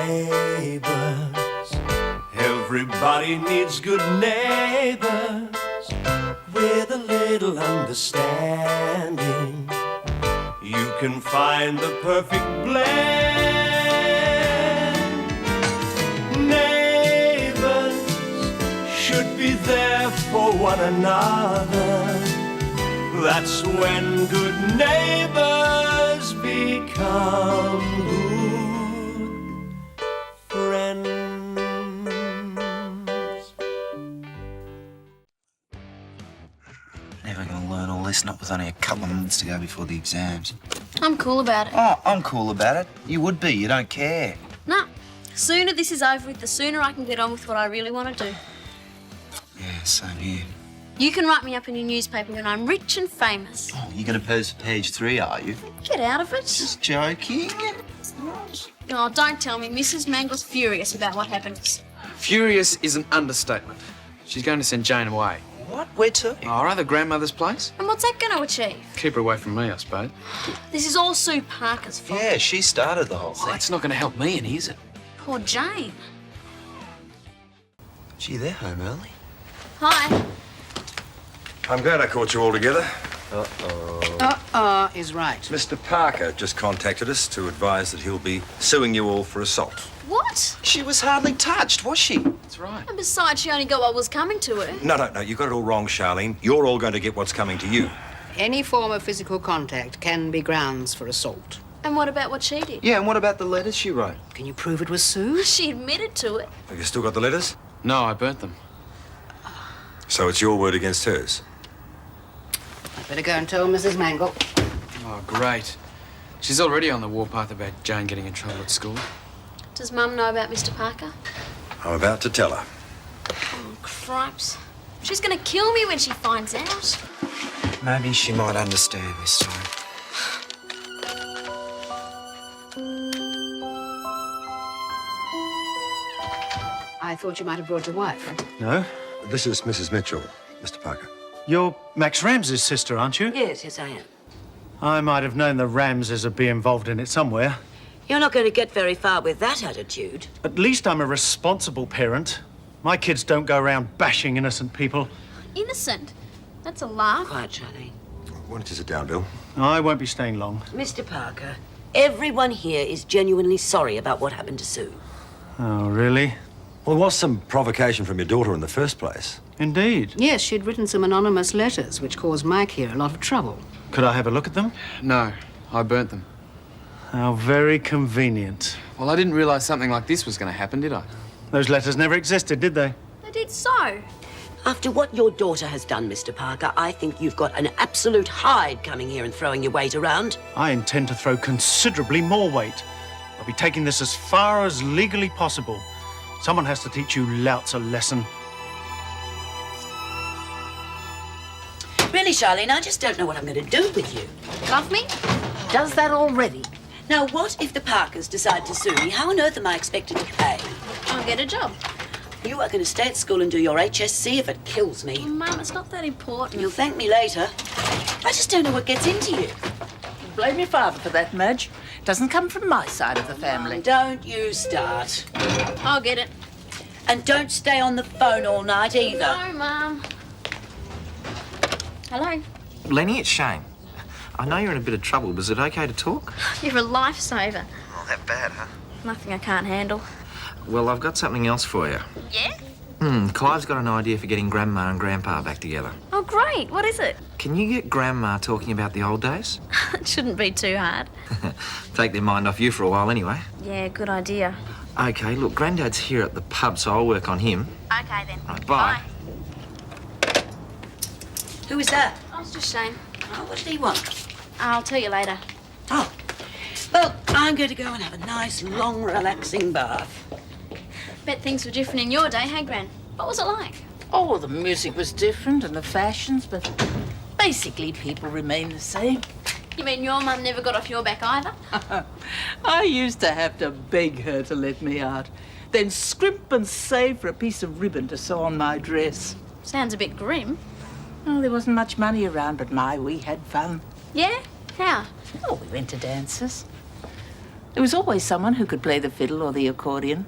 Neighbours, everybody needs good neighbours with a little understanding. You can find the perfect blend. Neighbours should be there for one another. That's when good neighbours become good friends. Never gonna learn all this, not with only a couple of minutes to go before the exams. I'm cool about it. Oh, I'm cool about it. You would be, you don't care. No. Sooner this is over with, the sooner I can get on with what I really want to do. Yeah, same here. You can write me up in your newspaper when I'm rich and famous. Oh, you're gonna pose for page 3, are you? Get out of it. Just joking. Oh, don't tell me. Mrs. Mangle's furious about what happened. Furious is an understatement. She's going to send Jane away. What? Where to? Oh, her other grandmother's place? And what's that going to achieve? Keep her away from me, I suppose. This is all Sue Parker's fault. Yeah, she started the whole Oh, thing. that's not going to help me any, is it? Poor Jane. Gee, they're home early. Hi. I'm glad I caught you all together. Is right. Mr. Parker just contacted us to advise that he'll be suing you all for assault. What? She was hardly touched, was she? That's right. And besides, she only got what was coming to her. No, you got it all wrong, Charlene. You're all going to get what's coming to you. Any form of physical contact can be grounds for assault. And what about what she did? Yeah, and what about the letters she wrote? Can you prove it was Sue? She admitted to it. Have you still got the letters? No, I burnt them. So it's your word against hers. I'd better go and tell Mrs. Mangle. Oh, great. She's already on the warpath about Jane getting in trouble at school. Does Mum know about Mr. Parker? I'm about to tell her. Oh, cripes. She's going to kill me when she finds out. Maybe she might understand this time. I thought you might have brought your wife. No? This is Mrs. Mitchell, Mr. Parker. You're Max Ramsay's sister, aren't you? Yes, I am. I might have known the Ramsays would be involved in it somewhere. You're not going to get very far with that attitude. At least I'm a responsible parent. My kids don't go around bashing innocent people. Innocent? That's a laugh. Quiet, Charlie. Why don't you sit down, Bill? I won't be staying long. Mr. Parker, everyone here is genuinely sorry about what happened to Sue. Oh, really? Well, there was some provocation from your daughter in the first place. Indeed. Yes, she'd written some anonymous letters, which caused Mike here a lot of trouble. Could I have a look at them? No, I burnt them. How very convenient. Well, I didn't realise something like this was going to happen, did I? Those letters never existed, did they? They did so. After what your daughter has done, Mr. Parker, I think you've got an absolute hide coming here and throwing your weight around. I intend to throw considerably more weight. I'll be taking this as far as legally possible. Someone has to teach you louts a lesson. Really, Charlene, I just don't know what I'm going to do with you. Love me? Does that already? Now, what if the Parkers decide to sue me? How on earth am I expected to pay? I'll get a job. You are going to stay at school and do your HSC if it kills me. Oh, Mum, it's not that important. You'll thank me later. I just don't know what gets into you. Blame your father for that, Madge. Doesn't come from my side of the family. Don't you start. I'll get it. And don't stay on the phone all night either. No, Mum. Hello. Lenny, it's Shane. I know you're in a bit of trouble. Was it okay to talk? You're a lifesaver. Not that bad, huh? Nothing I can't handle. Well, I've got something else for you. Yeah? Clive's got an idea for getting Grandma and Grandpa back together. Oh, great. What is it? Can you get Grandma talking about the old days? It shouldn't be too hard. Take their mind off you for a while anyway. Yeah, good idea. Okay, look, Granddad's here at the pub, so I'll work on him. Okay, then. Right, bye. Who is that? Oh, it's just Shane. Oh, what did he want? I'll tell you later. Oh. Well, I'm going to go and have a nice, long, relaxing bath. Bet things were different in your day, hey, Gran? What was it like? Oh, the music was different and the fashions, but basically people remain the same. You mean your mum never got off your back either? I used to have to beg her to let me out, then scrimp and save for a piece of ribbon to sew on my dress. Sounds a bit grim. Oh, there wasn't much money around, but we had fun. Yeah? How? Oh, we went to dances. There was always someone who could play the fiddle or the accordion.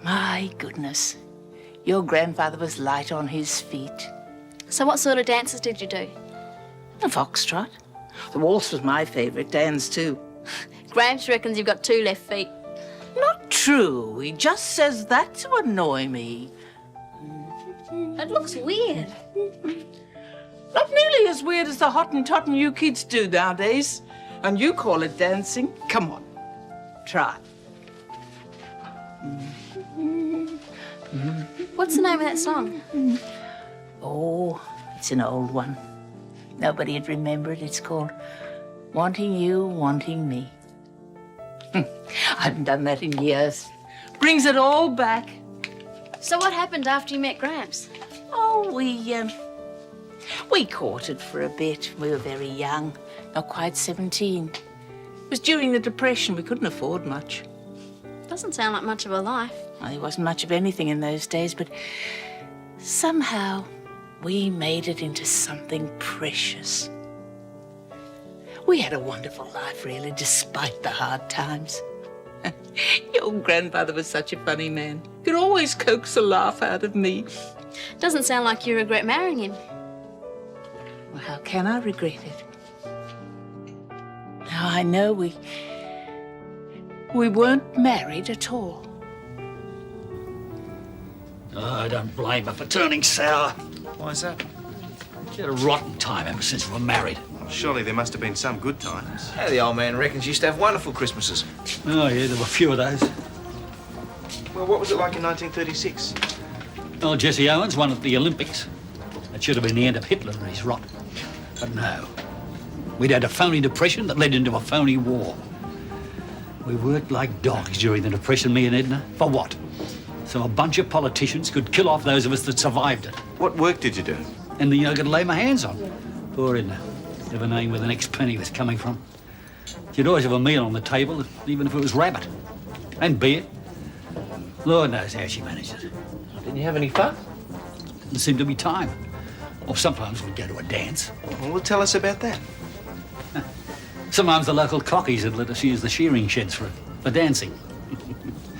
My goodness. Your grandfather was light on his feet. So what sort of dances did you do? A foxtrot. The waltz was my favourite dance, too. Gramps reckons you've got 2 left feet. Not true. He just says that to annoy me. It looks weird. Not nearly as weird as the Hottentotten you kids do nowadays. And you call it dancing? Come on, try. What's the name of that song? Oh, it's an old one. Nobody'd remember it. It's called Wanting You, Wanting Me. I haven't done that in years. Brings it all back. So what happened after you met Gramps? Oh, we courted for a bit. We were very young, not quite 17. It was during the Depression. We couldn't afford much. Doesn't sound like much of a life. Well, there wasn't much of anything in those days, but somehow we made it into something precious. We had a wonderful life, really, despite the hard times. Your grandfather was such a funny man. Could always coax a laugh out of me. Doesn't sound like you regret marrying him. Well, how can I regret it? Now, I know we weren't married at all. Oh, I don't blame her for turning sour. Why's that? She had a rotten time ever since we were married. Surely there must have been some good times. Hey, the old man reckons you used to have wonderful Christmases. Oh, yeah, there were a few of those. Well, what was it like in 1936? Oh, Jesse Owens won at the Olympics. That should have been the end of Hitler and his rot. But no. We'd had a phony depression that led into a phony war. We worked like dogs during the Depression, me and Edna. For what? So a bunch of politicians could kill off those of us that survived it. What work did you do? Anything I could lay my hands on. Poor Edna. Never knowing where the next penny was coming from. She'd always have a meal on the table, even if it was rabbit. And beer. Lord knows how she managed it. Didn't you have any fun? Didn't seem to be time. Or sometimes we'd go to a dance. Well, tell us about that. Sometimes the local cockies would let us use the shearing sheds for dancing.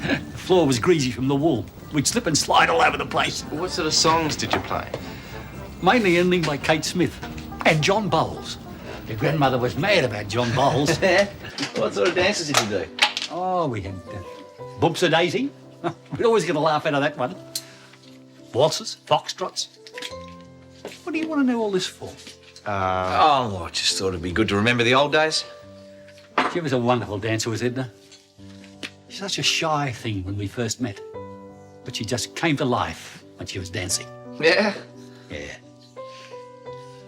The floor was greasy from the wool. We'd slip and slide all over the place. Well, what sort of songs did you play? Mainly anything by Kate Smith and John Bowles. Your grandmother was mad about John Bowles. What sort of dances did you do? Oh, we had bumps a daisy. We'd always get a laugh out of that one. Waltzes, foxtrots. What do you want to know all this for? I just thought it'd be good to remember the old days. She was a wonderful dancer, was Edna. She's such a shy thing when we first met. But she just came to life when she was dancing. Yeah? Yeah.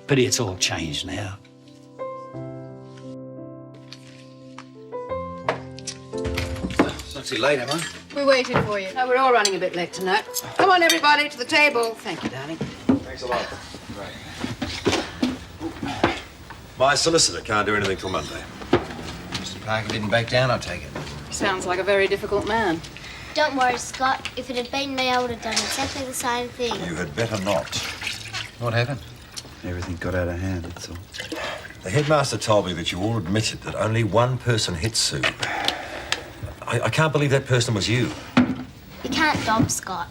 Pity it's all changed now. Not too late, am I? We waited for you. No, we're all running a bit late tonight. Come on, everybody, to the table. Thank you, darling. Thanks a lot. My solicitor can't do anything till Monday. Mr. Parker didn't back down, I take it. Sounds like a very difficult man. Don't worry, Scott. If it had been me, I would have done exactly the same thing. You had better not. What happened? Everything got out of hand, that's all. The headmaster told me that you all admitted that only one person hit Sue. I can't believe that person was you. You can't dob Scott.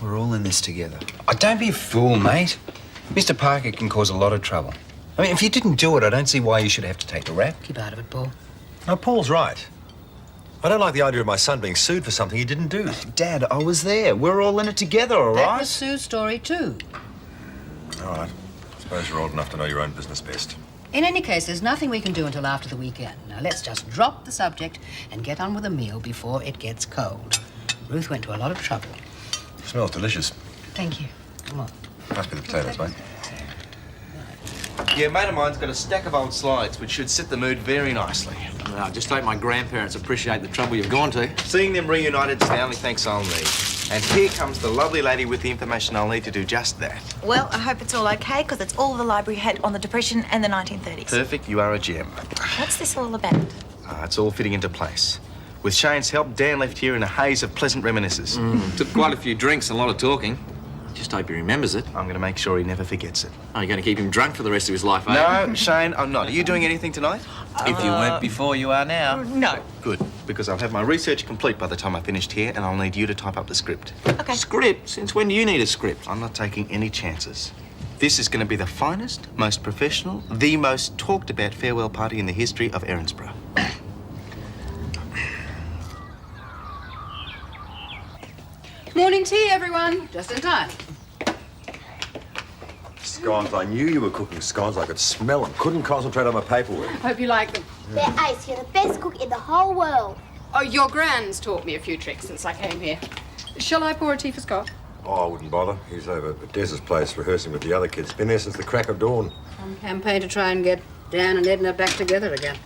We're all in this together. Oh, don't be a fool, mate. Mr. Parker can cause a lot of trouble. I mean, if you didn't do it, I don't see why you should have to take the rap. Keep out of it, Paul. No, Paul's right. I don't like the idea of my son being sued for something he didn't do. Dad, I was there. We're all in it together, all That right? was Sue's story, too. All right. I suppose you're old enough to know your own business best. In any case, there's nothing we can do until after the weekend. Now, let's just drop the subject and get on with the meal before it gets cold. Ruth went to a lot of trouble. Smells delicious. Thank you. Come on. Must be the potatoes, mate. Yeah, a mate of mine's got a stack of old slides which should set the mood very nicely. I just hope my grandparents appreciate the trouble you've gone to. Seeing them reunited is the only thanks I'll need. And here comes the lovely lady with the information I'll need to do just that. Well, I hope it's all okay, because it's all the library had on the Depression and the 1930s. Perfect, you are a gem. What's this all about? It's all fitting into place. With Shane's help, Dan left here in a haze of pleasant reminiscences. Took quite a few drinks and a lot of talking. Just hope he remembers it. I'm going to make sure he never forgets it. Oh, you're going to keep him drunk for the rest of his life, eh? No, Shane, I'm not. Are you doing anything tonight? If you weren't before, you are now. No. Good, because I'll have my research complete by the time I finished here, and I'll need you to type up the script. Okay. Script? Since when do you need a script? I'm not taking any chances. This is going to be the finest, most professional, the most talked about farewell party in the history of Erinsborough. Morning tea, everyone. Just in time. Scones. I knew you were cooking scones. I could smell them. Couldn't concentrate on my paperwork. Hope you like them. They're ace. You're the best cook in the whole world. Oh, your gran's taught me a few tricks since I came here. Shall I pour a tea for Scott? Oh, I wouldn't bother. He's over at Des's place rehearsing with the other kids. Been there since the crack of dawn. Some campaign to try and get Dan and Edna back together again.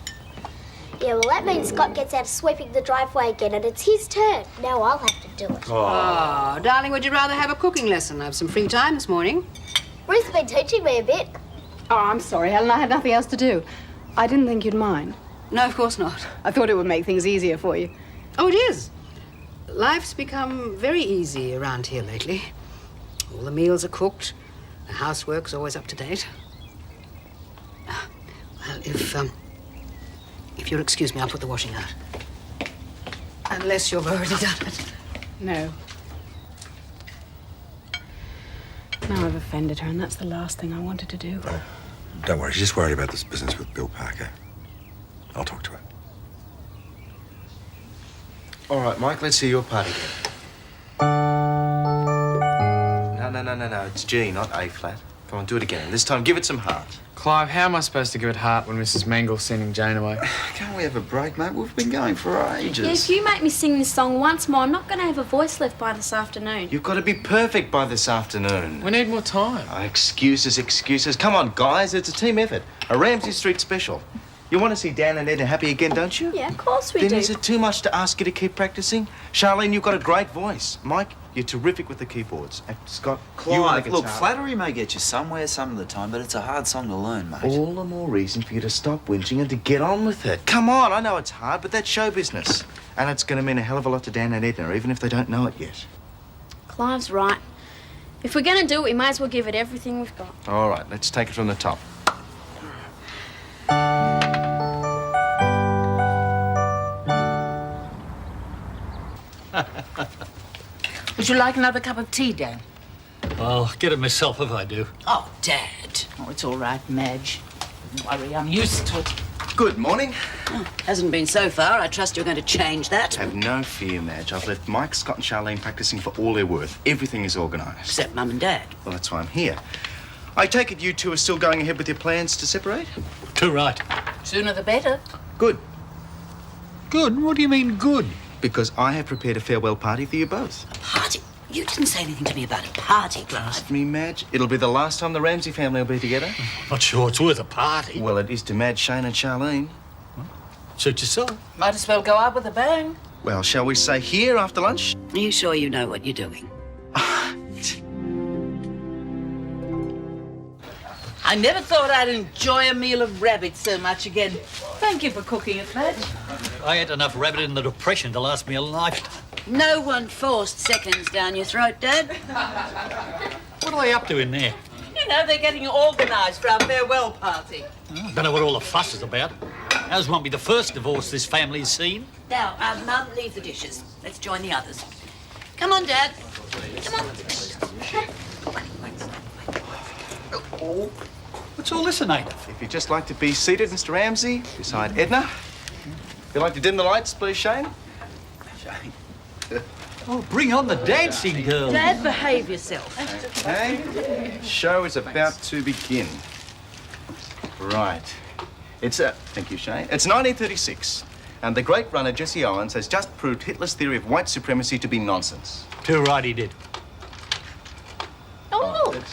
Yeah, well, that means Scott gets out of sweeping the driveway again, and it's his turn. Now I'll have to do it. Oh, darling, would you rather have a cooking lesson? I have some free time this morning. Ruth's been teaching me a bit. Oh, I'm sorry, Helen. I had nothing else to do. I didn't think you'd mind. No, of course not. I thought it would make things easier for you. Oh, it is. Life's become very easy around here lately. All the meals are cooked. The housework's always up to date. Well, if you'll excuse me, I'll put the washing out. Unless you've already done it. No. Now I've offended her, and that's the last thing I wanted to do. Oh, don't worry. She's just worried about this business with Bill Parker. I'll talk to her. All right, Mike, let's see your part again. No. It's G, not A flat. Come on, do it again. This time, give it some heart. Clive, how am I supposed to give it heart when Mrs. Mangle's sending Jane away? Can't we have a break, mate? We've been going for ages. Yeah, if you make me sing this song once more, I'm not going to have a voice left by this afternoon. You've got to be perfect by this afternoon. We need more time. Oh, excuses. Come on, guys, it's a team effort. A Ramsay Street special. You want to see Dan and Edna happy again, don't you? Yeah, of course we then do. Is it too much to ask you to keep practicing? Charlene, you've got a great voice. Mike, you're terrific with the keyboards. And Scott, you on the Clive, look, guitar. flattery may get you somewhere some of the time, but it's a hard song to learn, mate. All the more reason for you to stop whinging and to get on with it. Come on, I know it's hard, but that's show business. And it's going to mean a hell of a lot to Dan and Edna, even if they don't know it yet. Clive's right. If we're going to do it, we may as well give it everything we've got. All right, let's take it from the top. Would you like another cup of tea, Dan? I'll get it myself if I do. Oh, Dad. Oh, it's all right, Madge. Don't worry, I'm used to it. Good morning. Oh, hasn't been so far. I trust you're going to change that. Have no fear, Madge. I've left Mike, Scott and Charlene practicing for all they're worth. Everything is organised. Except Mum and Dad. Well, that's why I'm here. I take it you two are still going ahead with your plans to separate? Too right. Sooner the better. Good. Good? What do you mean, good? Because I have prepared a farewell party for you both. A party? You didn't say anything to me about a party, Clive. Trust me, Madge. It'll be the last time the Ramsay family will be together. Not sure it's worth a party. Well, it is to Madge, Shane and Charlene. Suit yourself. Might as well go out with a bang. Well, shall we say here after lunch? Are you sure you know what you're doing? I never thought I'd enjoy a meal of rabbit so much again. Thank you for cooking it, Madge. I ate enough rabbit in the Depression to last me a lifetime. No one forced seconds down your throat, Dad. What are they up to in there? You know, they're getting organised for our farewell party. I don't know what all the fuss is about. Ours won't be the first divorce this family's seen. Now, Mum, leave the dishes. Let's join the others. Come on, Dad. Come on. Oh, what's all this, Anita? If you'd just like to be seated, Mr. Ramsay, beside Edna. If you'd like to dim the lights, please, Shane. Shane. Oh, bring on the dancing girl. Dad, behave yourself. Okay. Show is about to begin. Right. Thank you, Shane. It's 1936, and the great runner Jesse Owens has just proved Hitler's theory of white supremacy to be nonsense. Too right he did. Oh, look.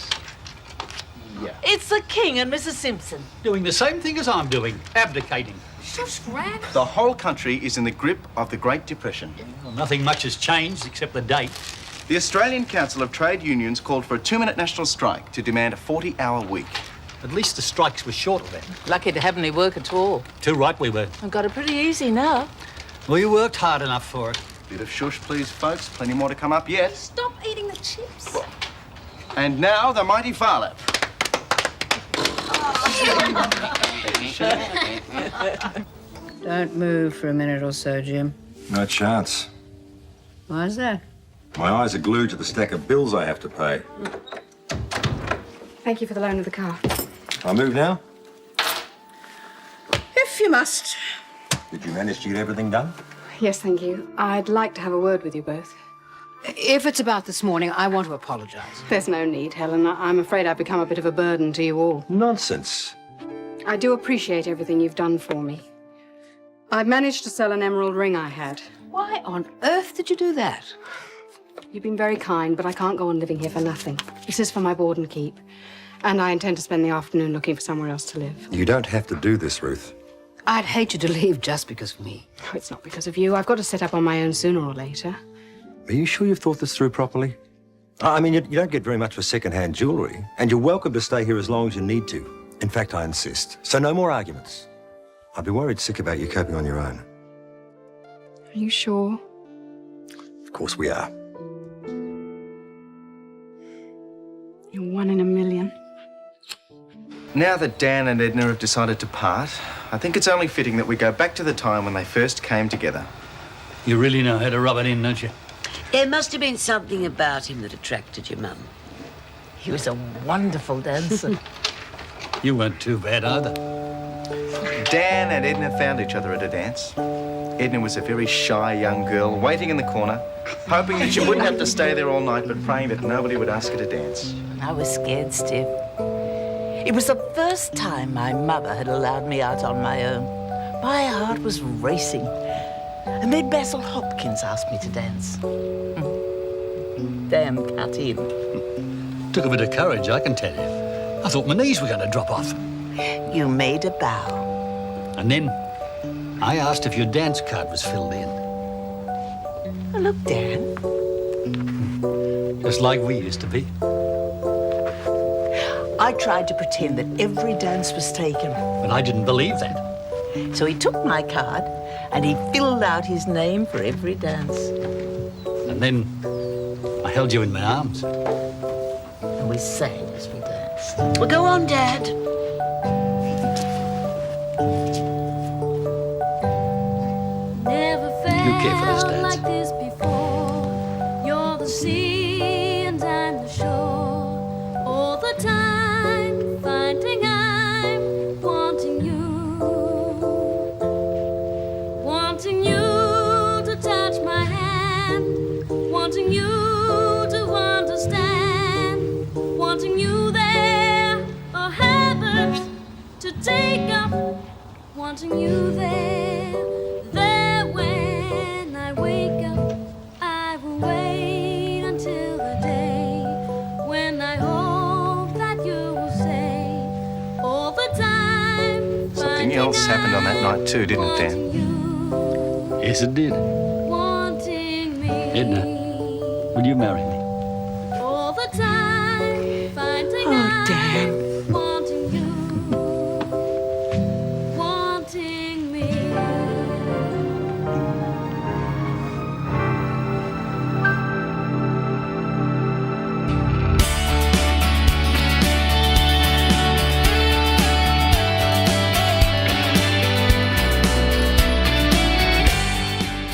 Yeah. It's the King and Mrs. Simpson. Doing the same thing as I'm doing, abdicating. Shush, Ram. The whole country is in the grip of the Great Depression. Well, nothing much has changed except the date. The Australian Council of Trade Unions called for a 2-minute national strike to demand a 40-hour week. At least the strikes were shorter then. Lucky to have any work at all. Too right we were. I've got it pretty easy now. We worked hard enough for it. Bit of shush, please, folks. Plenty more to come up yet. Stop eating the chips. And now, the mighty Varlet. Don't move for a minute or so, Jim. No chance. Why is that? My eyes are glued to the stack of bills I have to pay. Thank you for the loan of the car. I move now? If you must. Did you manage to get everything done? Yes, thank you. I'd like to have a word with you both. If it's about this morning, I want to apologise. There's no need, Helen. I'm afraid I've become a bit of a burden to you all. Nonsense. I do appreciate everything you've done for me. I've managed to sell an emerald ring I had. Why on earth did you do that? You've been very kind, but I can't go on living here for nothing. This is for my board and keep. And I intend to spend the afternoon looking for somewhere else to live. You don't have to do this, Ruth. I'd hate you to leave just because of me. Oh, it's not because of you. I've got to set up on my own sooner or later. Are you sure you've thought this through properly? I mean, you don't get very much for second-hand jewellery, and you're welcome to stay here as long as you need to. In fact, I insist. So no more arguments. I'd be worried sick about you coping on your own. Are you sure? Of course we are. You're 1 in a million. Now that Dan and Edna have decided to part, I think it's only fitting that we go back to the time when they first came together. You really know how to rub it in, don't you? There must have been something about him that attracted your mum. He was a wonderful dancer. You weren't too bad either. Dan and Edna found each other at a dance. Edna was a very shy young girl waiting in the corner, hoping that she wouldn't have to stay there all night, but praying that nobody would ask her to dance. I was scared stiff. It was the first time my mother had allowed me out on my own. My heart was racing. And then Basil Hopkins asked me to dance. Damn cut in. Took a bit of courage, I can tell you. I thought my knees were going to drop off. You made a bow. And then I asked if your dance card was filled in. Oh, look, Darren. Just like we used to be. I tried to pretend that every dance was taken. But I didn't believe that. So he took my card and he filled out his name for every dance. And then I held you in my arms. And we sang as we danced. Well, go on, Dad. Never care for this felt dance. like this before. You're the sea and I'm the shore. All the time, finding I'm wanting you. Wanting you to touch my hand. Wanting you to understand. Wanting you there or heaven to take up. Wanting you there, there when I wake up. I will wait until the day when I hope that you will say all the time. Something else happened on that night too, didn't it, Dan? Yes, it did. Wanting me Edna, will you marry me? all the time. Finding Oh, Dan.